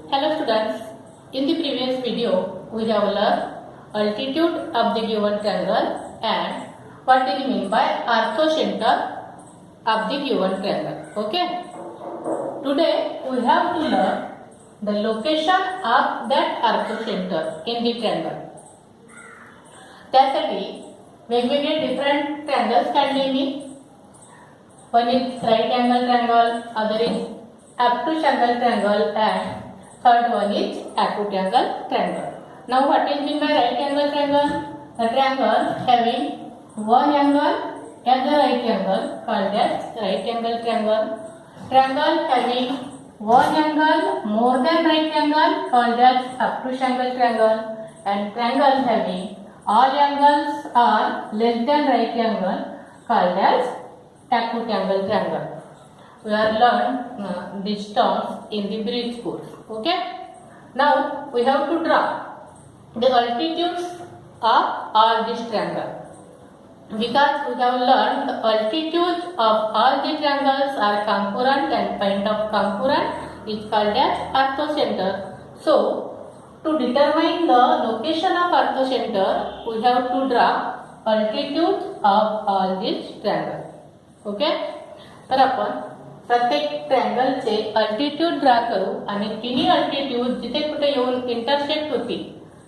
Hello students, in the previous video we have learned altitude of the given triangle and what do you mean by orthocenter of the given triangle. Okay. Today we have to learn the location of that orthocenter in the triangle. त्यासाठी वेगवेगळे different triangles काढले मी. One is right angle triangle, other is obtuse angle triangle and third one is acute angle triangle. Now what is mean by right angle triangle? A triangle having one angle as the right angle called as right angle triangle. Triangle having one angle more than right angle called as obtuse angle triangle. And triangle having all angles are less than right angle called as acute angle triangle. We are learned these terms in the bridge course. Okay. Now we have to draw the altitudes of all these triangles. Because we have learned the altitude of all the triangles are concurrent and point of concurrent is called as orthocenter. So to determine the location of orthocenter, we have to draw altitude of all these triangles. Okay. तर आपण प्रत्येक ट्रायंगलचे altitude draw करू आणि तिन्ही altitude जिथे कुठे येऊन intersect होतील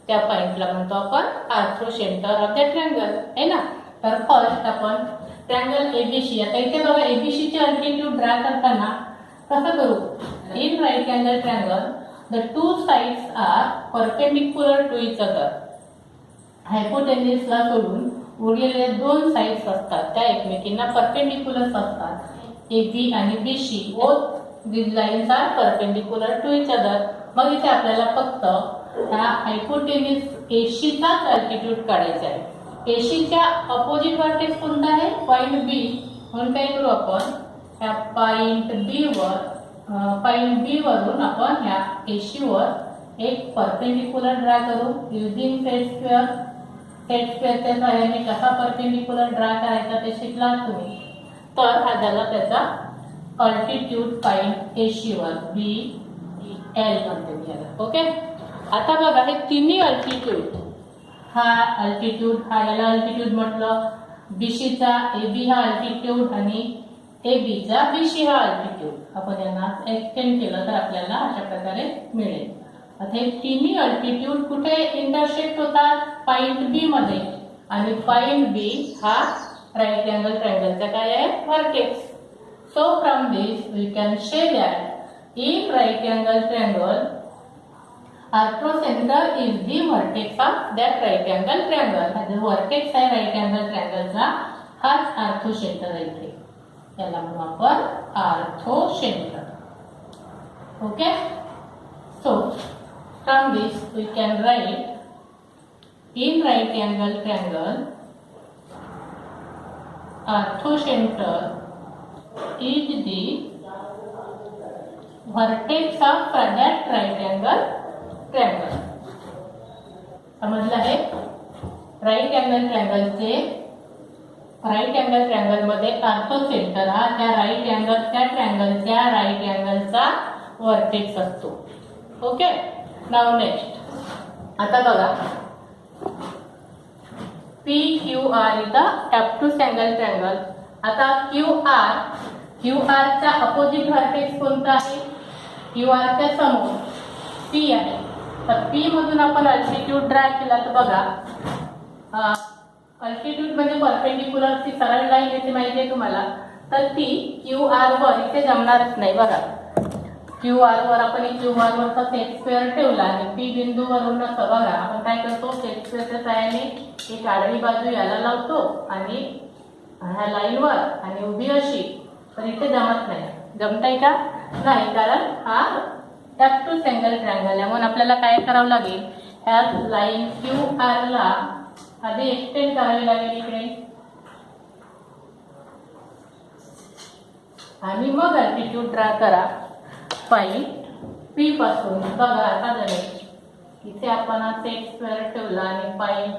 त्या पॉइंटला म्हणतो आपण ऑर्थोसेंटर ऑफ द ट्रायंगल आहे ना. तर फर्स्ट आपण ट्रायंगल एबीसी, आता इथे बघा एबीसी चे अल्टिट्यूड ड्रा करताना कसं करू. In right angle triangle the two sides are perpendicular to each other. हायपोटेन्यूसला सोडून उरलेले दोन साइड्स असतात त्या एकमेकींना परपेंडिक्युलर असतात. AB आणि BC both these lines are perpendicular to each other. मग इथे आपल्याला फक्त ह्या हायपोटेन्यूस AC चाच अल्टिट्यूड काढायचा आहे. AC च्या अपोजिट व्हर्टेक्स कोणता आहे? Point B. म्हणून काय करू आपण ह्या पॉइंट B वरून आपण ह्या AC वर एक परपेंडिक्युलर ड्रा करू युजिंग सेट स्क्वेअर. सेट स्क्वेअरच्या सहाय्याने कसा परपेंडिक्युलर ड्रा करायचा ते शिकला तुम्ही. तर हा झाला त्याचा अल्टिट्यूड पॉइंट AC वर BL म्हणते याला. ओके. आता बघा हे तिन्ही अल्टिट्यूड, हा अल्टिट्यूड, हा याला अल्टिट्यूड म्हटलं, BC चा AB हा अल्टिट्यूड आणि AB चा BC हा अल्टिट्यूड आपण यांना एक्सटेंड केलं तर आपल्याला अशा प्रकारे मिळेल. आता हे तिन्ही अल्टिट्यूड कुठे इंटरसेक्ट होतात? पॉइंट B मध्ये. आणि पॉइंट B हा राईट अँगल ट्रायंगलचा काय आहे? Vertex. So from this we can say that in right angle triangle orthocentre is the vertex of that right angle triangle. हा जो व्हर्टेक्स आहे राईट अँगल ट्रायंगलचा हाच ऑर्थोसेंटर आहे इथे. याला म्हणू आपण orthocentre. Okay. So from this we can write in right angle triangle orthocenter is the vertex of that right angle triangle. समजलं आहे? राईट अँगल ट्रायंगलचे राईट अँगल ट्रायंगल मध्ये ऑर्थोसेंटर हा त्या राईट अँगल त्या ट्रायंगलच्या राईट अँगलचा व्हर्टेक्स असतो. ओके. नाउ नेक्स्ट आता बघा PQR is the obtuse angle triangle. आता QR चा अपोजिट व्हर्टेक्स कोणता आहे? QR च्या समोर P आहे. तर P मधून आपण अल्टिट्यूड ड्रा केला तर बघा अल्टिट्यूड म्हणजे परपेंडिक्युलर ची सरळ लाईन येते माहिती आहे तुम्हाला. तर ती QR वर इथे जमणारच नाही. बघा QR वर आपण QR वरचा सेट स्क्वेअर ठेवला आणि P बिंदूवरून बघा आपण काय करतो सेट स्क्वेअरच्या सहाय्याने एक आडवी बाजू याला लावतो आणि ह्या लाईनवर आणि उभी अशी. तर इथे जमत नाही. जमताय का? नाही, कारण हा ऑब्ट्यूज अँगल ट्रायंगल आहे. म्हणून आपल्याला काय करावं लागेल ह्या लाईन QR ला आधी एक्सटेंड करावी लागेल इकडे आणि मग अल्टिट्यूड ड्रा करा पॉइंट P पासून. बघा आता झाले इथे आपण सेट स्क्वेअर ठेवला आणि पॉइंट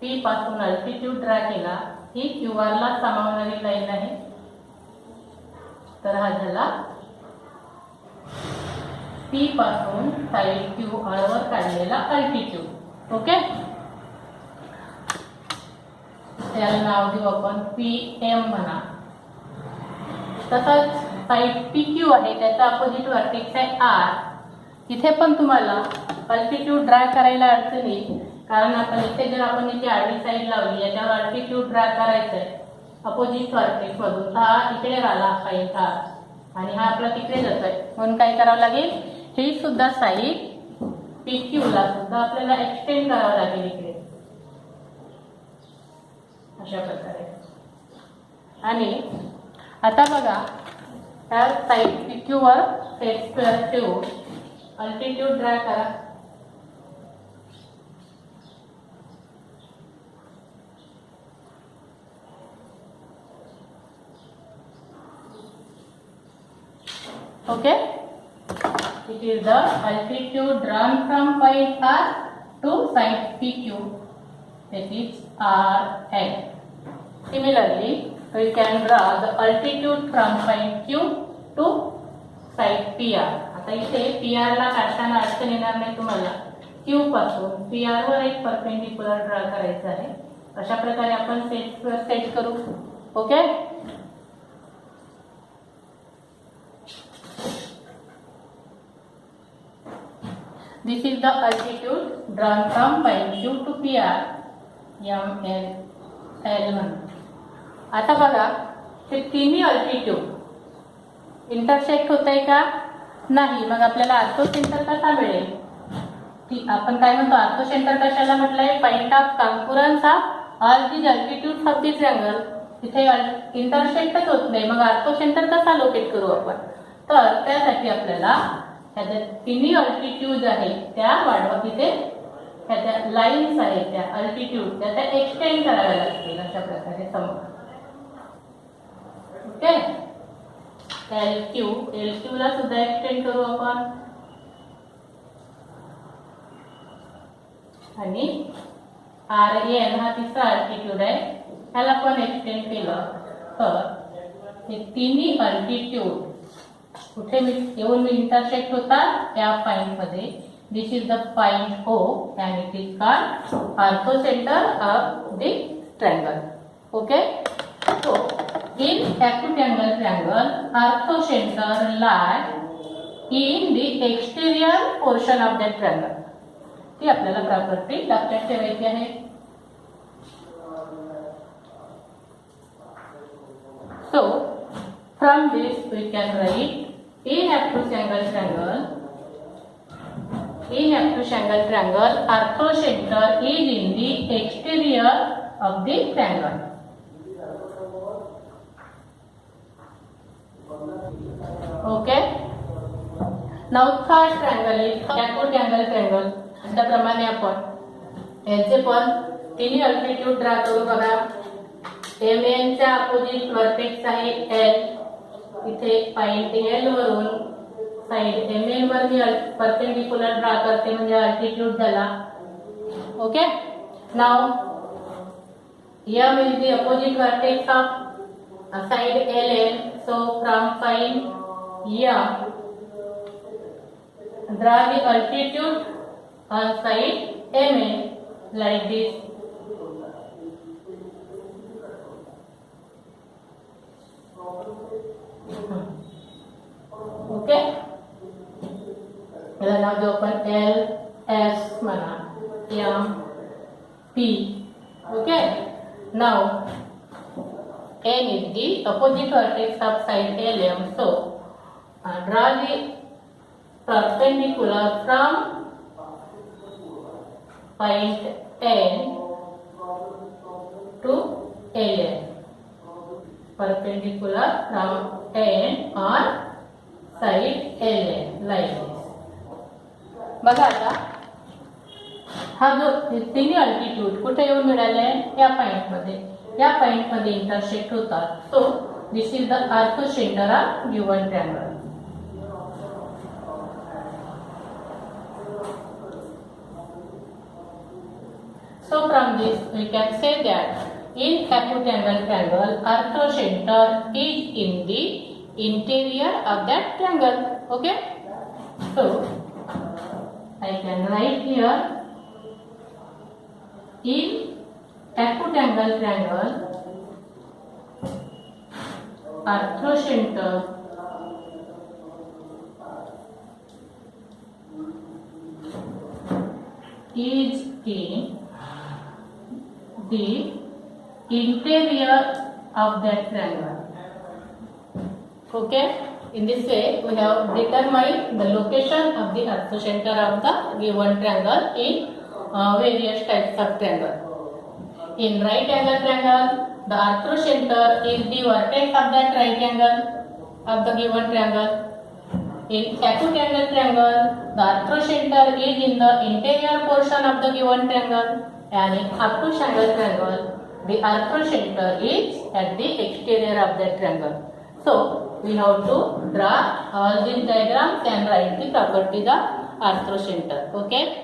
P पासून अल्टिट्यूड ड्रा केला. ही QR ला सामावणारी लाईन आहे. तर हा झाला P पासून साइड QR वर काढलेला अल्टिट्यूड. ओके, त्याला नाव देऊ आपण PM म्हणा. तसंच साइड PQ आहे, त्याचा अपोजिट व्हर्टेक्स आहे R. इथे पण तुम्हाला अल्टिट्यूड ड्रा करायला अडचण येईल, कारण आपण इथे जर आपण इथे आडवी साईड लावली, याच्यावर अल्टिट्यूड ड्रा करायचं आहे अपोजिट व्हर्टेक्स मधून. हा इकडे आला साईड हा, आणि हा आपला तिकडे जातोय, म्हणून काय करावं लागेल, ही सुद्धा साईड PQ ला सुद्धा आपल्याला एक्सटेंड करावं लागेल इकडे अशा प्रकारे. आणि आता बघा, त्या साईड PQ वर सेट स्क्वेअर ठेवून अल्टिट्यूड ड्रा करा. Okay, it is the altitude drawn from point R to side PQ, that is RL. Similarly, we can draw the altitude from point Q to side PR. आता इथे PR ला काढताना अडचण येणार नाही तुम्हाला. Q पासून PR वर एक परपेंडिक्युलर ड्रा करायचा आहे. अशा प्रकारे आपण सेट करू. Okay, this is the altitude drawn from point Q to PR, ML. आता बघा, हे तिन्ही अल्टिट्यूड इंटरसेक्ट होत आहे का नाही, मग आपल्याला आर्थो सेंटर कसा मिळेल. आपण काय म्हणतो, आर्थो सेंटर कशाला म्हटलंय, point of conference of all these altitudes of this triangle. तिथे इंटरसेक्टच होत नाही, मग आर्थो सेंटर कसा लोकेट करू आपण. तर त्यासाठी आपल्याला त्याच्या तिन्ही अल्टिट्यूड आहेत त्या वाढवा, तिथे त्याच्या लाईन्स आहेत त्या अल्टिट्यूड त्या एक्सटेंड कराव्या लागतील अशा प्रकारे समजा. ओके, LQ ला सुद्धा एक्सटेंड करू आपण. आणि RN हा तिसरा अल्टिट्यूड आहे, ह्याला पण एक्सटेंड केलं तर हे तिन्ही अल्टिट्यूड कुठे येऊन इंटरसेक्ट होतात, या पॉइंट मध्ये. This is the point O and it is called orthocentre of the triangle. Okay, so in acute angle triangle, orthocentre lie in the exterior portion of that triangle. ती आपल्याला property लक्षात ठेवायची आहे. So from this we can write, in acute angle triangle, ortho center is in the exterior of the triangle. Okay. Now third triangle is acute angle triangle. त्याप्रमाणे आपण याचे पण तिन्ही अल्टिट्यूड ड्रा करू. बघा, MN च्या अपोजिट व्हर्टेक्स आहे L. इथे पॉइंट L वरून साइड MN वर मी परपेंडिक्युलर ड्रा करते, म्हणजे अल्टिट्यूड झाला. Okay, now M is the opposite vertex of side LN. So from point M, draw the altitude on side MN like this. Okay, याला नाव देऊ आपण LS म्हणा, MP. Okay, now N is the opposite vertex of side LM. So draw the perpendicular from point N to LN. Perpendicular from N on side LN like this. बघा, आता हा जो तिन्ही altitude कुठे येऊन मिळाले, या पॉइंट मध्ये. या पॉइंट मध्ये इंटरसेक्ट होतात. So this is the ortho centre of given triangle. So from this we can say that in acute angle triangle, arthro center is in the interior of that triangle. Okay. So I can write here, in acute angle triangle, arthocenter is in the interior of that triangle. Okay, in this way we have determined the location of the arthocenter of the given triangle in various types of triangle. In right angle triangle, the arthocenter is the vertex of that right angle of the given triangle. In acute angle triangle, the arthocenter is in the interior portion of the given triangle, and in obtuse angle triangle, the arthocenter is at the exterior of that triangle. So we have to draw all these diagrams and write the properties of arthocenter. Okay.